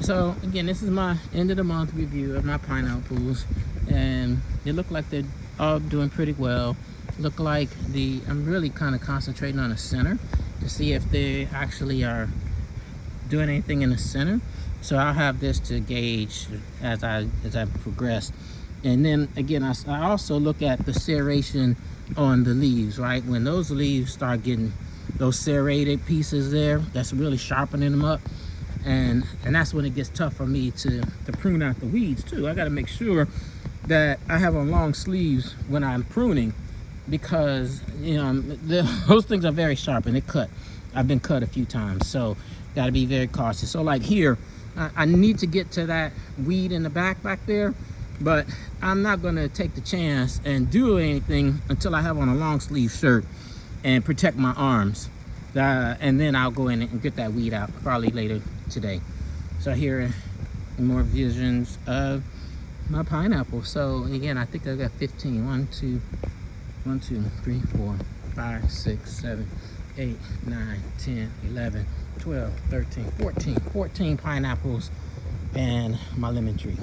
So again, this is my end of the month review of my pineapples, and they look like they're all doing pretty well. Look like I'm really kind of concentrating on the center to see if they actually are doing anything in the center. So I'll have this to gauge as I progress. And then again, I also look at the serration on the leaves, right? When those leaves start getting those serrated pieces there, that's really sharpening them up. And that's when it gets tough for me to prune out the weeds too. I got to make sure that I have on long sleeves when I'm pruning, because you know those things are very sharp and they cut. I've been cut a few times, so got to be very cautious. So like here, I need to get to that weed in the back there, but I'm not going to take the chance and do anything until I have on a long sleeve shirt and protect my arms. And then I'll go in and get that weed out probably later today. So here are more visions of my pineapple. So again, I think I got 15. 1, 2, 3, 4, 5, 6, 7, 8, 9, 10, 11, 12, 13, 14 pineapples and my lemon tree.